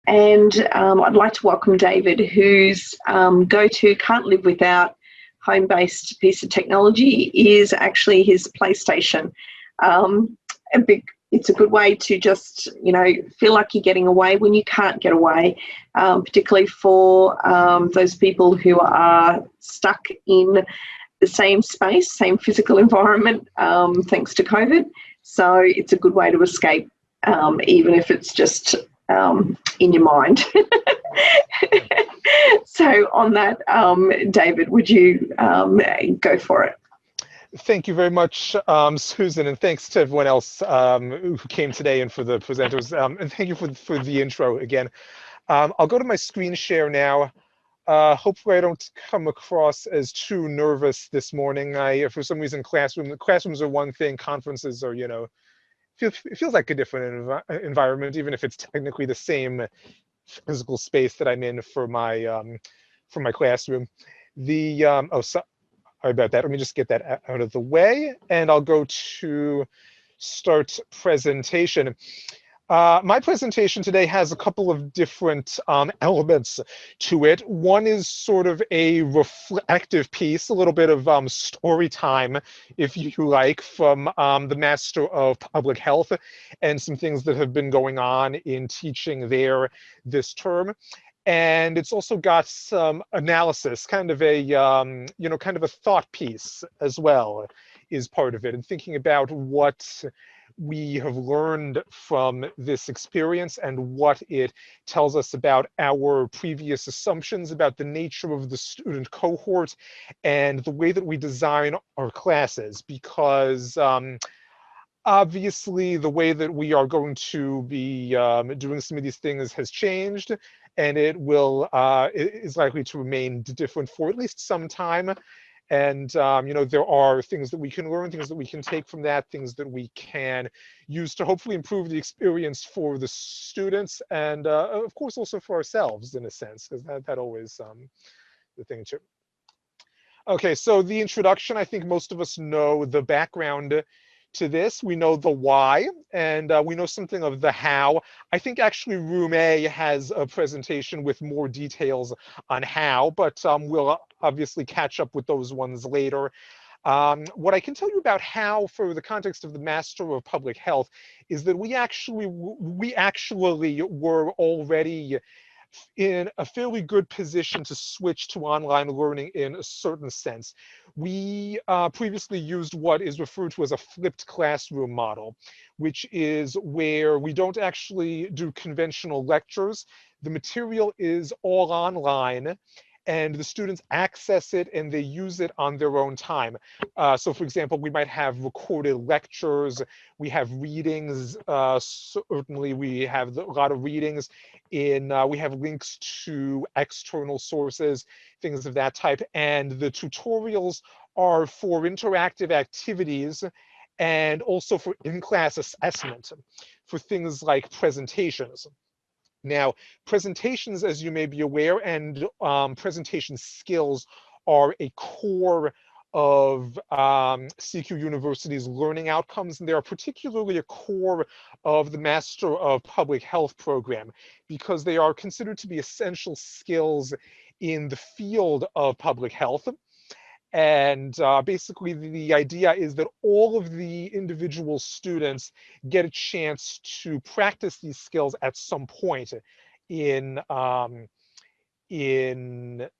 And I'd like to welcome David, whose go-to can't live without home-based piece of technology is actually his PlayStation. It's a good way to just, feel like you're getting away when you can't get away, particularly for those people who are stuck in the same space, same physical environment, thanks to COVID. So it's a good way to escape, even if it's just in your mind. So on that, David, would you go for it? Thank you very much, Susan, and thanks to everyone else who came today and for the presenters. And thank you for the intro again. I'll go to my screen share now. Hopefully I don't come across as too nervous this morning. For some reason, classrooms are one thing, conferences are, it feels like a different environment, even if it's technically the same physical space that I'm in for my classroom. Sorry about that. Let me just get that out of the way, and I'll go to start presentation. My presentation today has a couple of different elements to it. One is sort of a reflective piece, a little bit of story time, if you like, from the Master of Public Health and some things that have been going on in teaching there this term. And it's also got some analysis, kind of a thought piece as well is part of it, and thinking about what we have learned from this experience and what it tells us about our previous assumptions about the nature of the student cohort and the way that we design our classes, because obviously the way that we are going to be doing some of these things has changed, and it is likely to remain different for at least some time. And there are things that we can learn, things that we can take from that, things that we can use to hopefully improve the experience for the students, and of course also for ourselves in a sense, because that always the thing too. Okay, so the introduction, I think most of us know the background to this. We know the why, and we know something of the how. I think actually Room A has a presentation with more details on how, but we'll obviously catch up with those ones later. What I can tell you about how, for the context of the Master of Public Health, is that we actually were already in a fairly good position to switch to online learning in a certain sense. We previously used what is referred to as a flipped classroom model, which is where we don't actually do conventional lectures. The material is all online, and the students access it and they use it on their own time. So for example, we might have recorded lectures, we have readings, certainly we have a lot of readings we have links to external sources, things of that type, and the tutorials are for interactive activities and also for in-class assessment for things like presentations. Now, presentations, as you may be aware, and presentation skills are a core of CQUniversity's learning outcomes, and they are particularly a core of the Master of Public Health program, because they are considered to be essential skills in the field of public health. And basically the idea is that all of the individual students get a chance to practice these skills at some point in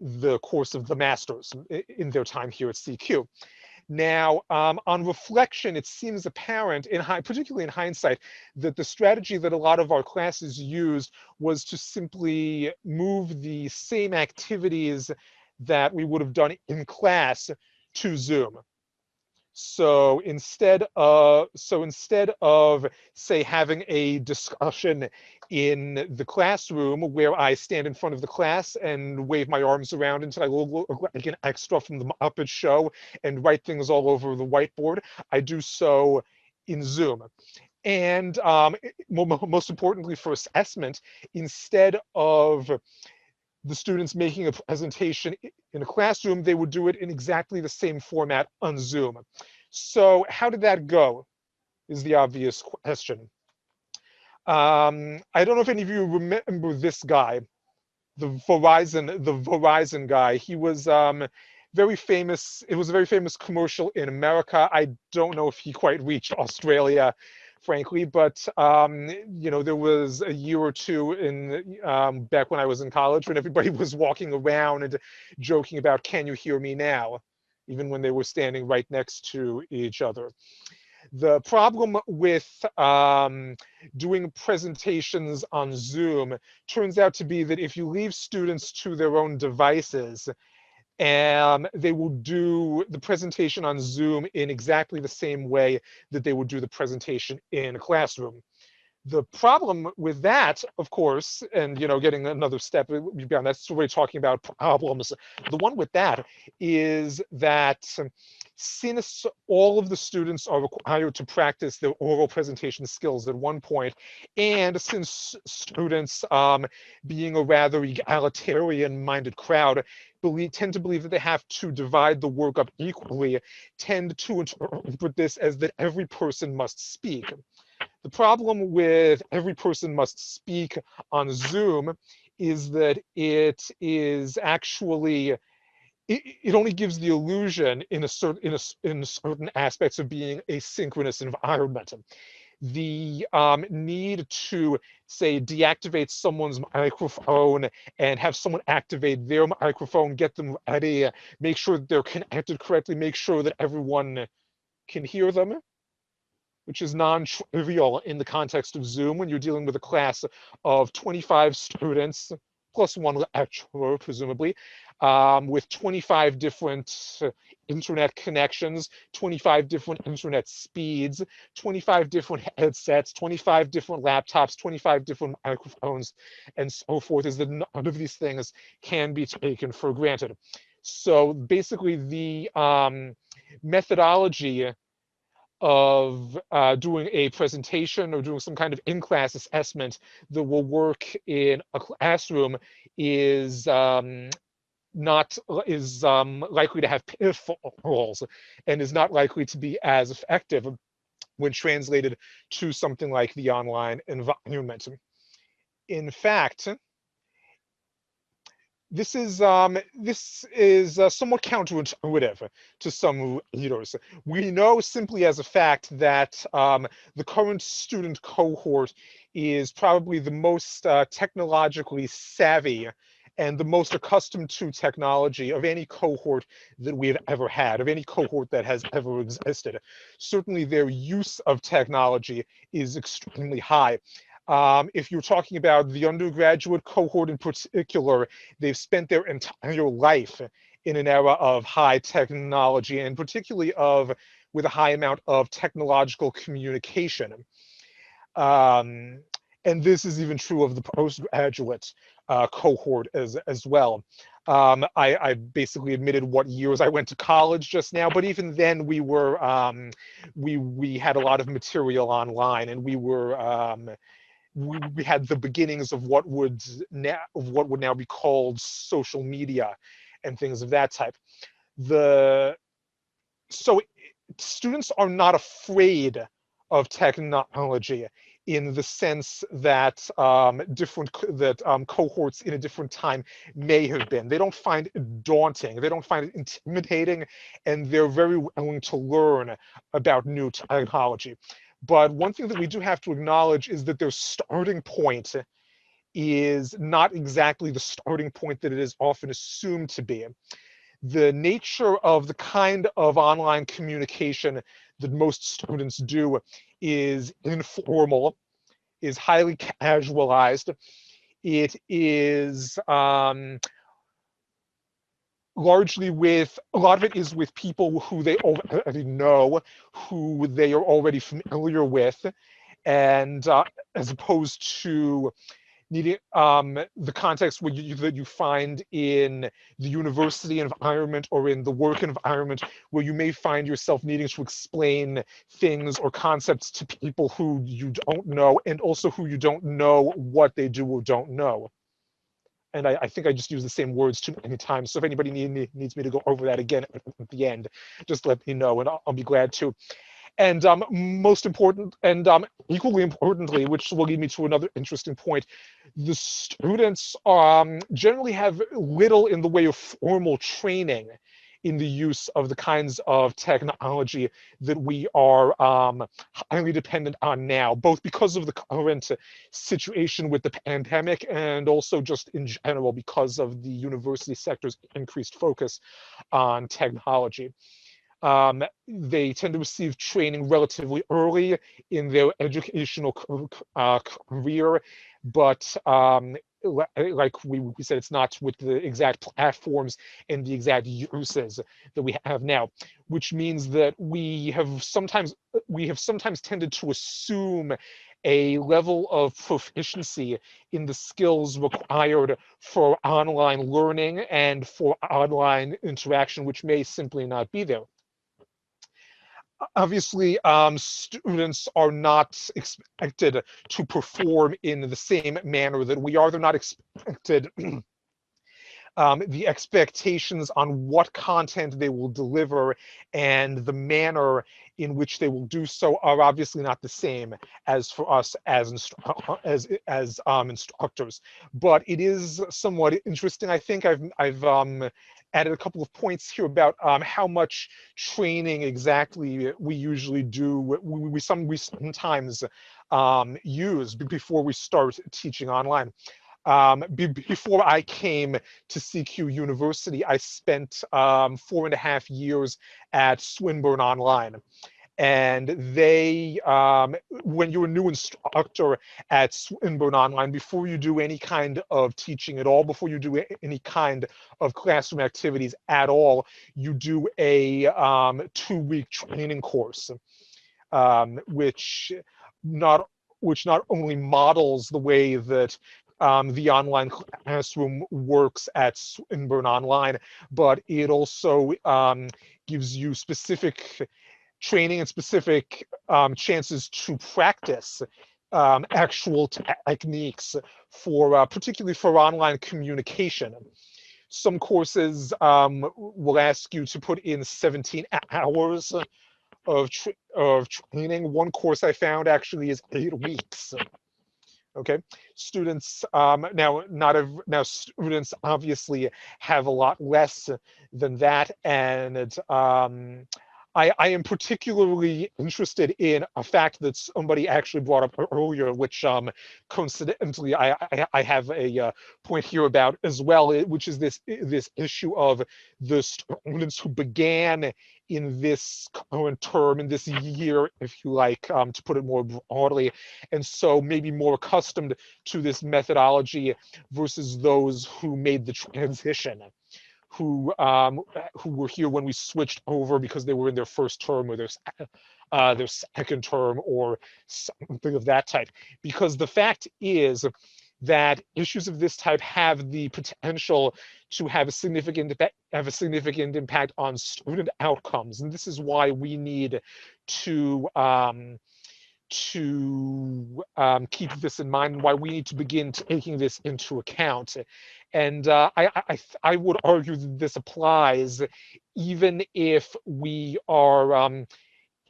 the course of the masters, in their time here at CQ. Now, on reflection, it seems apparent, particularly in hindsight, that the strategy that a lot of our classes used was to simply move the same activities that we would have done in class to Zoom. So instead of say having a discussion in the classroom where I stand in front of the class and wave my arms around until I look like an extra from the Muppet Show and write things all over the whiteboard, I do so in Zoom. And most importantly for assessment, instead of the students making a presentation in a classroom, they would do it in exactly the same format on Zoom. So how did that go, is the obvious question. I don't know if any of you remember this guy, the Verizon guy. He was very famous. It was a very famous commercial in America. I don't know if he quite reached Australia, frankly, but you know, there was a year or two in back when I was in college when everybody was walking around and joking about "Can you hear me now?" even when they were standing right next to each other. The problem with doing presentations on Zoom turns out to be that if you leave students to their own devices, they will do the presentation on Zoom in exactly the same way that they would do the presentation in a classroom. The problem with that, of course, and you know, getting another step beyond that, so we're talking about problems. The one with that is that since all of the students are required to practice their oral presentation skills at one point, and since students, being a rather egalitarian-minded crowd, tend to believe that they have to divide the work up equally, tend to interpret this as that every person must speak. The problem with every person must speak on Zoom is that it is actually, it only gives the illusion in certain aspects of being a synchronous environment. The need to, say, deactivate someone's microphone and have someone activate their microphone, get them ready, make sure that they're connected correctly, make sure that everyone can hear them, which is non-trivial in the context of Zoom when you're dealing with a class of 25 students, plus one lecturer, presumably, with 25 different internet connections, 25 different internet speeds, 25 different headsets, 25 different laptops, 25 different microphones, and so forth, is that none of these things can be taken for granted. So basically, the methodology of doing a presentation or doing some kind of in-class assessment that will work in a classroom is not is likely to have pitfalls and is not likely to be as effective when translated to something like the online environment. In fact, this is somewhat counterintuitive to some readers. We know simply as a fact that the current student cohort is probably the most technologically savvy and the most accustomed to technology of any cohort that we have ever had, of any cohort that has ever existed. Certainly their use of technology is extremely high. If you're talking about the undergraduate cohort in particular, they've spent their entire life in an era of high technology, and particularly with a high amount of technological communication. Um, and this is even true of the postgraduate cohort as well. I basically admitted what years I went to college just now, but even then we were we had a lot of material online, and we had the beginnings of what would now be called social media and things of that type. So students are not afraid of technology in the sense that cohorts in a different time may have been. They don't find it daunting, they don't find it intimidating, and they're very willing to learn about new technology. But one thing that we do have to acknowledge is that their starting point is not exactly the starting point that it is often assumed to be. The nature of the kind of online communication that most students do is informal, is highly casualized. It is largely with, a lot of it is with people who they already know, who they are already familiar with, and as opposed to needing the context that you find in the university environment or in the work environment, where you may find yourself needing to explain things or concepts to people who you don't know, and also who you don't know what they do or don't know. And I think I just used the same words too many times. So if anybody needs me to go over that again at the end, just let me know, and I'll be glad to. And most important, and equally importantly, which will lead me to another interesting point, the students generally have little in the way of formal training in the use of the kinds of technology that we are highly dependent on now, both because of the current situation with the pandemic and also just in general because of the university sector's increased focus on technology. They tend to receive training relatively early in their educational career, but like we said, it's not with the exact platforms and the exact uses that we have now, which means that we have sometimes tended to assume a level of proficiency in the skills required for online learning and for online interaction, which may simply not be there. Obviously, students are not expected to perform in the same manner that we are. They're not expected the expectations on what content they will deliver and the manner in which they will do so are obviously not the same as for us as instructors. But it is somewhat interesting. I think I've added a couple of points here about how much training exactly we usually do. We sometimes use before we start teaching online. Before I came to CQUniversity, I spent 4.5 years at Swinburne Online. And they, when you're a new instructor at Swinburne Online, before you do any kind of teaching at all, before you do any kind of classroom activities at all, you do a 2-week training course, which not only models the way that the online classroom works at Swinburne Online, but it also gives you specific training and specific chances to practice actual techniques for particularly for online communication. Some courses will ask you to put in 17 hours of training. One course I found actually is 8 weeks. Okay, students now students obviously have a lot less than that, and I am particularly interested in a fact that somebody actually brought up earlier, which coincidentally I have a point here about as well, which is this issue of the students who began in this current term, in this year, if you like, to put it more broadly, and so maybe more accustomed to this methodology versus those who made the transition, who were here when we switched over because they were in their first term or their second term or something of that type. Because the fact is that issues of this type have the potential to have a significant impact on student outcomes, and this is why we need to keep this in mind, and why we need to begin taking this into account. And I would argue that this applies even if we are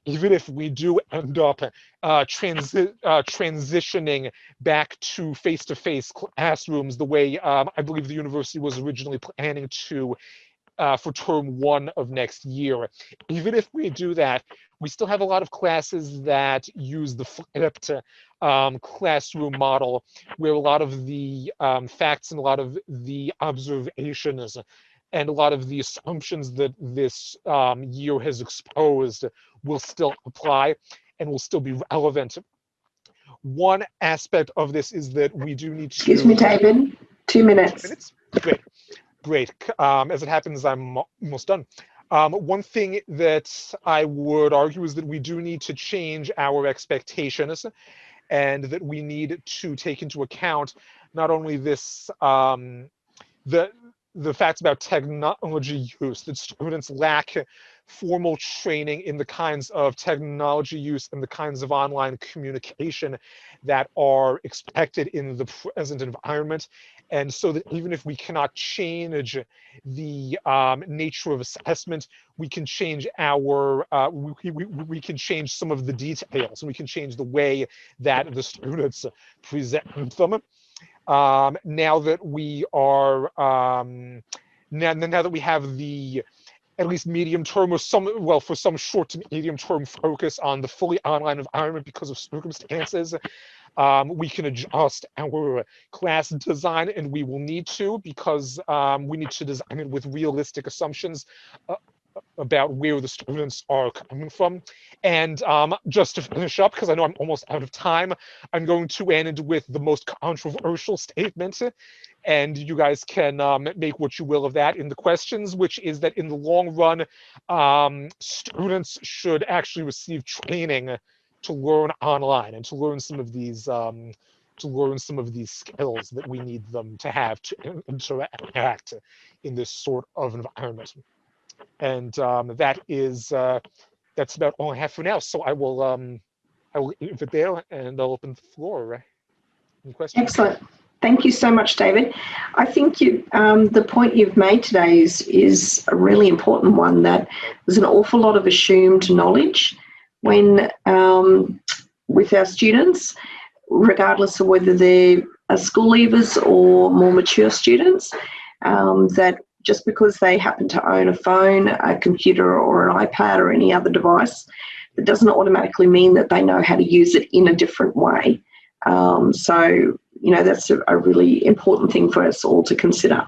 even if we do end up transitioning back to face-to-face classrooms the way I believe the university was originally planning to for term 1 of next year. Even if we do that, we still have a lot of classes that use the flipped classroom model, where a lot of the facts and a lot of the observations and a lot of the assumptions that this year has exposed will still apply and will still be relevant. One aspect of this is that we do need to— Excuse me, David, 2 minutes. 2 minutes? Great. As it happens, I'm almost done. One thing that I would argue is that we do need to change our expectations, and that we need to take into account not only this, the facts about technology use, that students lack formal training in the kinds of technology use and the kinds of online communication that are expected in the present environment, And so that even if we cannot change the nature of assessment, we can change our, we can change some of the details, and we can change the way that the students present them. Now that we are, now that we have the at least medium term or some, well, for some short to medium term focus on the fully online environment because of circumstances, we can adjust our class design, and we will need to, because we need to design it with realistic assumptions about where the students are coming from. And just to finish up, because I know I'm almost out of time, I'm going to end with the most controversial statement, and you guys can make what you will of that in the questions, which is that in the long run, students should actually receive training to learn online and to learn some of these skills that we need them to have to interact in this sort of environment. And that is that's about all I have for now. So I will leave it there, and I'll open the floor. Any questions? Excellent. Thank you so much, David. I think you, the point you've made today is a really important one, that there's an awful lot of assumed knowledge when with our students, regardless of whether they're school leavers or more mature students, that just because they happen to own a phone, a computer or an iPad or any other device, it doesn't automatically mean that they know how to use it in a different way. So, you know, that's a really important thing for us all to consider.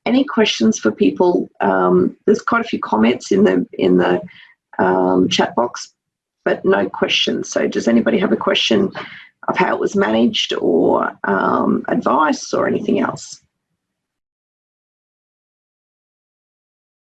Any questions for people? There's quite a few comments in the chat box, but no questions. So does anybody have a question of how it was managed, or advice or anything else?